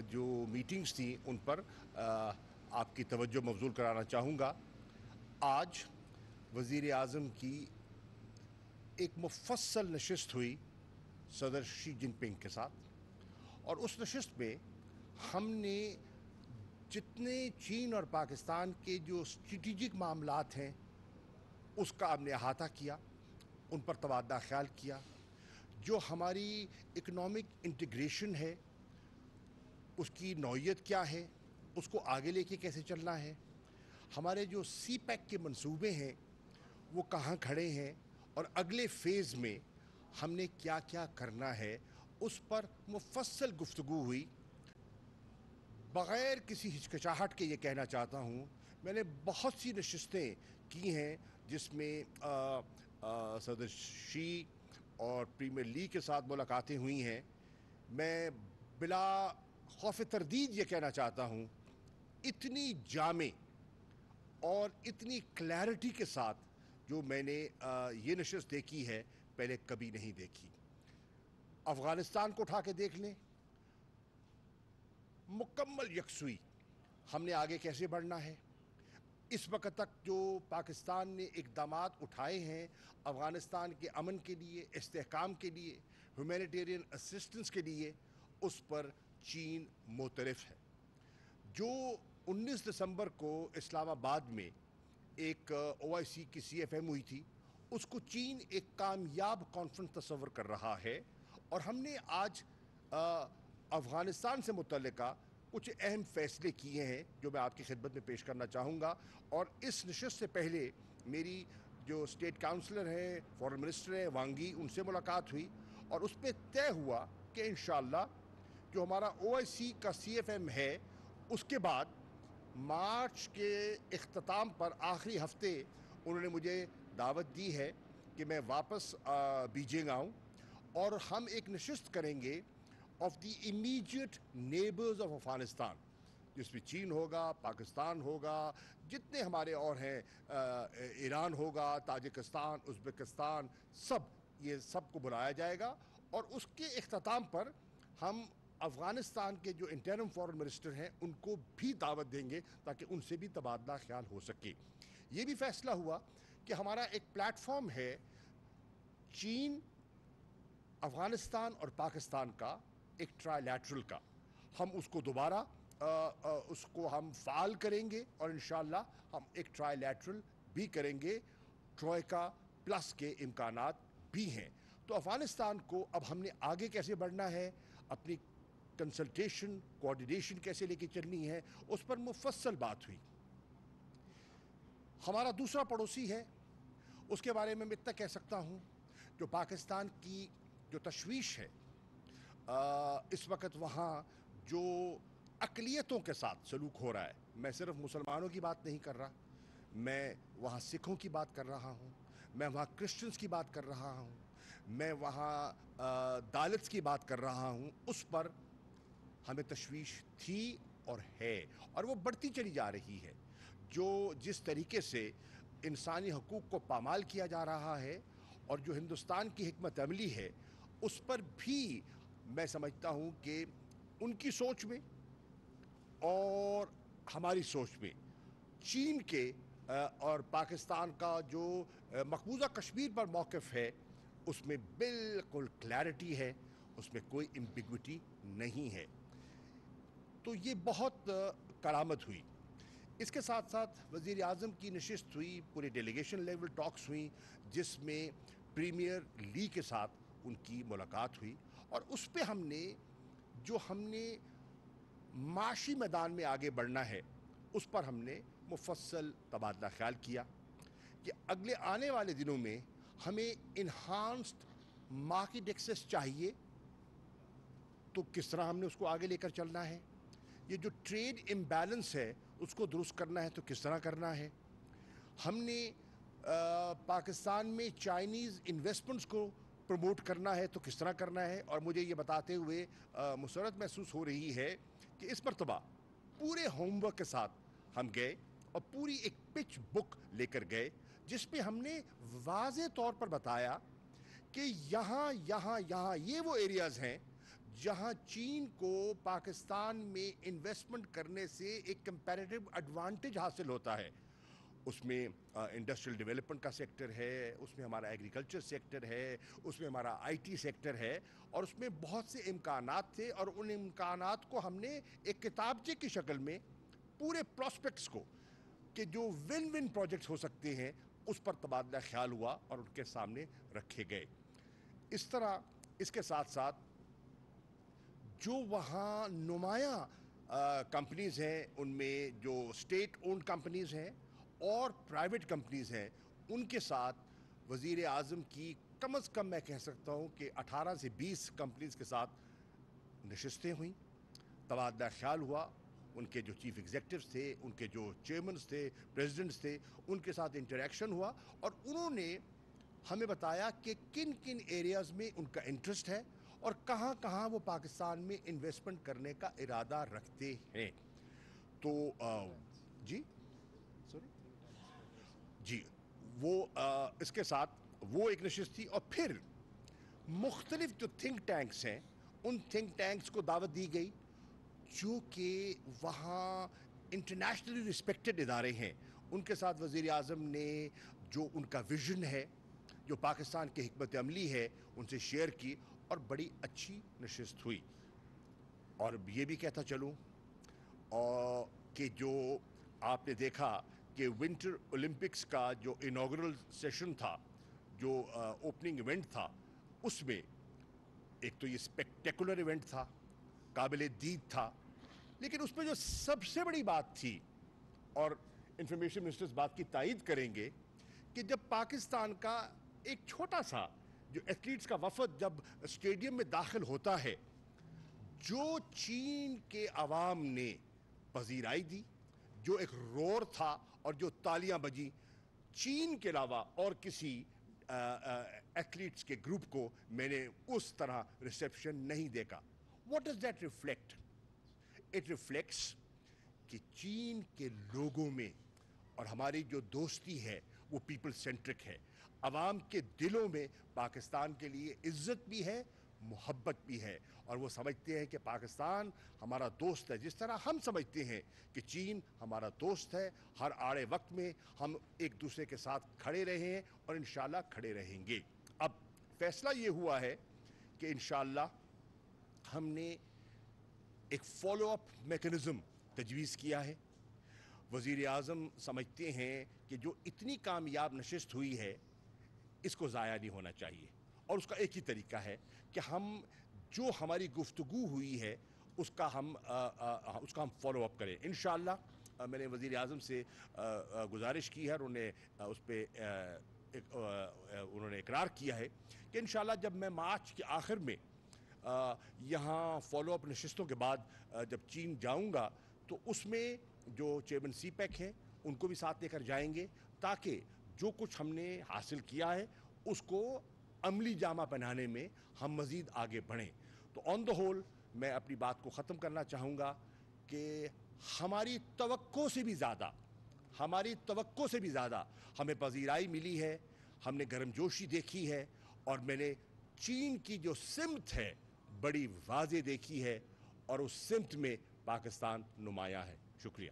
जो मीटिंग्स थी उन पर आपकी तवज्जो मबज़ूल कराना चाहूँगा। आज वज़ीर आज़म की एक मुफ़स्सल नशिस्त हुई सदर शी जिनपिंग के साथ, और उस नशिस्त में हमने जितने चीन और पाकिस्तान के जो स्ट्रेटेजिक मामलात हैं उसका हमने अहाता किया, उन पर तबादला ख्याल किया। जो हमारी इकनॉमिक इंटीग्रेशन है उसकी नौइयत क्या है, उसको आगे लेके कैसे चलना है, हमारे जो सी पैक के मंसूबे हैं वो कहाँ खड़े हैं, और अगले फ़ेज़ में हमने क्या क्या करना है, उस पर मुफस्सल गुफ्तगू हुई। बग़ैर किसी हिचकिचाहट के ये कहना चाहता हूँ, मैंने बहुत सी नशिस्तें की हैं जिसमें सदर शी और प्रीमियर ली के साथ मुलाकातें हुई हैं। मैं बिला खौफ तरदीद ये कहना चाहता हूँ, इतनी जामे और इतनी क्लैरिटी के साथ जो मैंने ये नशिस्त देखी है पहले कभी नहीं देखी। अफ़गानिस्तान को उठा के देख लें, मुकम्मल यकसुई हमने आगे कैसे बढ़ना है। इस वक्त तक जो पाकिस्तान ने इक़दामात उठाए हैं अफ़गानिस्तान के अमन के लिए, इस्तेहकाम के लिए, ह्यूमैनिटेरियन असिस्टेंस के लिए, उस पर चीन मोतरफ़ है। जो 19 दिसंबर को इस्लामाबाद में एक OIC की CFM हुई थी, उसको चीन एक कामयाब कॉन्फ्रेंस तस्वर कर रहा है, और हमने आज अफ़गानिस्तान से मुतल्लिका कुछ अहम फ़ैसले किए हैं जो मैं आपकी खिदमत में पेश करना चाहूँगा। और इस नशिस्त से पहले मेरी जो स्टेट काउंसलर हैं, फॉरेन मिनिस्टर हैं वांगी, उनसे मुलाकात हुई, और उस पर तय हुआ कि इंशाअल्लाह जो हमारा OIC का CFM है उसके बाद मार्च के इख्तिताम पर आखिरी हफ्ते उन्होंने मुझे दावत दी है कि मैं वापस बीजिंग आऊँ, और हम एक नशिस्त करेंगे of the immediate neighbours of Afghanistan, जिसमें चीन होगा, पाकिस्तान होगा, जितने हमारे और हैं, ईरान होगा, ताजिकिस्तान, उज़्बेकिस्तान, सब ये सब को बुलाया जाएगा। और उसके इख्तिताम पर हम अफ़गानिस्तान के जो इंटरिम फॉरेन मिनिस्टर हैं उनको भी दावत देंगे ताकि उनसे भी तबादला ख्याल हो सके। ये भी फ़ैसला हुआ कि हमारा एक प्लेटफॉर्म है चीन, अफ़गानिस्तान और पाकिस्तान का, एक ट्राइलैटरल का, हम उसको दोबारा उसको हम फ़ाल करेंगे, और इंशाअल्लाह हम एक ट्राइलैटरल भी करेंगे। ट्रोइका प्लस के इम्कानात भी हैं। तो अफ़गानिस्तान को अब हमने आगे कैसे बढ़ना है, अपनी कंसल्टेशन कोऑर्डिनेशन कैसे लेके चलनी है, उस पर मुफस्सल बात हुई। हमारा दूसरा पड़ोसी है, उसके बारे में मैं इतना कह सकता हूँ, जो पाकिस्तान की जो तशवीश है इस वक्त वहाँ जो अक़लियतों के साथ सलूक हो रहा है, मैं सिर्फ मुसलमानों की बात नहीं कर रहा, मैं वहाँ सिखों की बात कर रहा हूँ, मैं वहाँ क्रिश्चियंस की बात कर रहा हूँ, मैं वहाँ दालित्स की बात कर रहा हूँ। उस पर हमें तशवीश थी और है, और वो बढ़ती चली जा रही है। जो जिस तरीके से इंसानी हकूक़ को पामाल किया जा रहा है, और जो हिंदुस्तान की हिकमत अमली है, उस पर भी मैं समझता हूँ कि उनकी सोच में और हमारी सोच में चीन के और पाकिस्तान का जो मकबूजा कश्मीर पर मौक़िफ़ है उसमें बिल्कुल क्लैरिटी है, उसमें कोई एम्बिग्विटी नहीं है। तो ये बहुत करामत हुई। इसके साथ साथ वज़ीर आज़म की नशिस्त हुई, पूरे डेलीगेशन लेवल टॉक्स हुई, जिसमें प्रीमियर ली के साथ उनकी मुलाकात हुई, और उस पर हमने माशी मैदान में आगे बढ़ना है, उस पर हमने मुफस्सल तबादला ख्याल किया कि अगले आने वाले दिनों में हमें इन्हांस्ड मार्केट एक्सेस चाहिए, तो किस तरह हमने उसको आगे लेकर चलना है। ये जो ट्रेड इम्बैलेंस है उसको दुरुस्त करना है तो किस तरह करना है। हमने पाकिस्तान में चाइनीज़ इन्वेस्टमेंट्स को प्रमोट करना है तो किस तरह करना है। और मुझे ये बताते हुए मुसरत महसूस हो रही है कि इस मरतबा पूरे होमवर्क के साथ हम गए और पूरी एक पिच बुक लेकर गए, जिस पे हमने वाज़े तौर पर बताया कि यहाँ ये वो एरियाज़ हैं جہاں چین کو پاکستان میں انویسٹمنٹ کرنے سے ایک کمپیریٹیو ایڈوانٹیج حاصل ہوتا ہے. اس میں انڈسٹریل ڈیولپمنٹ کا سیکٹر ہے, اس میں ہمارا ایگریکلچر سیکٹر ہے, اس میں ہمارا آئی ٹی سیکٹر ہے, اور اس میں بہت سے امکانات تھے, اور ان امکانات کو ہم نے ایک کتابچے کی شکل میں پورے پراسپیکٹس کو کہ جو ون ون پروجیکٹس ہو سکتے ہیں اس پر تبادلہ خیال ہوا اور ان کے سامنے رکھے گئے. اس طرح اس کے ساتھ ساتھ جو وہاں نمایاں کمپنیز ہیں, ان میں جو اسٹیٹ اونڈ کمپنیز ہیں اور پرائیویٹ کمپنیز ہیں, ان کے ساتھ وزیر اعظم کی کم از کم میں کہہ سکتا ہوں کہ 18 سے 20 کمپنیز کے ساتھ نشستیں ہوئیں, تبادلہ خیال ہوا, ان کے جو چیف ایگزیکٹوز تھے, ان کے جو چیئرمنز تھے, پریزیڈنٹس تھے, ان کے ساتھ انٹریکشن ہوا, اور انہوں نے ہمیں بتایا کہ کن کن ایریاز میں ان کا انٹرسٹ ہے اور کہاں کہاں وہ پاکستان میں انویسٹمنٹ کرنے کا ارادہ رکھتے ہیں. تو جی جی وہ اس کے ساتھ وہ ایک نشست تھی, اور پھر مختلف جو تھنک ٹینکس ہیں ان تھنک ٹینکس کو دعوت دی گئی جو کہ وہاں انٹرنیشنلی رسپیکٹڈ ادارے ہیں. ان کے ساتھ وزیر اعظم نے جو ان کا ویژن ہے, جو پاکستان کی حکمت عملی ہے, ان سے شیئر کی, اور بڑی اچھی نشست ہوئی. اور یہ بھی کہتا چلوں کہ جو آپ نے دیکھا کہ ونٹر اولمپکس کا جو انوگرل سیشن تھا, جو اوپننگ ایونٹ تھا, اس میں ایک تو یہ اسپیکٹیکولر ایونٹ تھا, قابل دید تھا, لیکن اس میں جو سب سے بڑی بات تھی, اور انفارمیشن منسٹرز بات کی تائید کریں گے, کہ جب پاکستان کا ایک چھوٹا سا جو ایتھلیٹس کا وفد جب اسٹیڈیم میں داخل ہوتا ہے, جو چین کے عوام نے پذیرائی دی, جو ایک رور تھا اور جو تالیاں بجی, چین کے علاوہ اور کسی ایتھلیٹس کے گروپ کو میں نے اس طرح ریسیپشن نہیں دیکھا. What does that reflect? It reflects کہ چین کے لوگوں میں اور ہماری جو دوستی ہے وہ پیپل سینٹرک ہے. عوام کے دلوں میں پاکستان کے لیے عزت بھی ہے, محبت بھی ہے, اور وہ سمجھتے ہیں کہ پاکستان ہمارا دوست ہے, جس طرح ہم سمجھتے ہیں کہ چین ہمارا دوست ہے. ہر آڑے وقت میں ہم ایک دوسرے کے ساتھ کھڑے رہے ہیں اور انشاءاللہ کھڑے رہیں گے. اب فیصلہ یہ ہوا ہے کہ انشاءاللہ ہم نے ایک فالو اپ میکنزم تجویز کیا ہے. وزیر اعظم سمجھتے ہیں کہ جو اتنی کامیاب نشست ہوئی ہے اس کو ضائع نہیں ہونا چاہیے, اور اس کا ایک ہی طریقہ ہے کہ ہم جو ہماری گفتگو ہوئی ہے اس کا ہم فالو اپ کریں. انشاءاللہ میں نے وزیر اعظم سے گزارش کی ہے, اور اس پہ انہوں نے اقرار کیا ہے کہ انشاءاللہ جب میں مارچ کے آخر میں یہاں فالو اپ نشستوں کے بعد جب چین جاؤں گا, تو اس میں جو چیئرمین سی پیک ہیں ان کو بھی ساتھ لے کر جائیں گے, تاکہ جو کچھ ہم نے حاصل کیا ہے اس کو عملی جامہ پہنانے میں ہم مزید آگے بڑھیں. تو آن دا ہول میں اپنی بات کو ختم کرنا چاہوں گا کہ ہماری توقع سے بھی زیادہ ہمیں پذیرائی ملی ہے, ہم نے گرم جوشی دیکھی ہے, اور میں نے چین کی جو سمت ہے بڑی واضح دیکھی ہے, اور اس سمت میں پاکستان نمایاں ہے. شکریہ.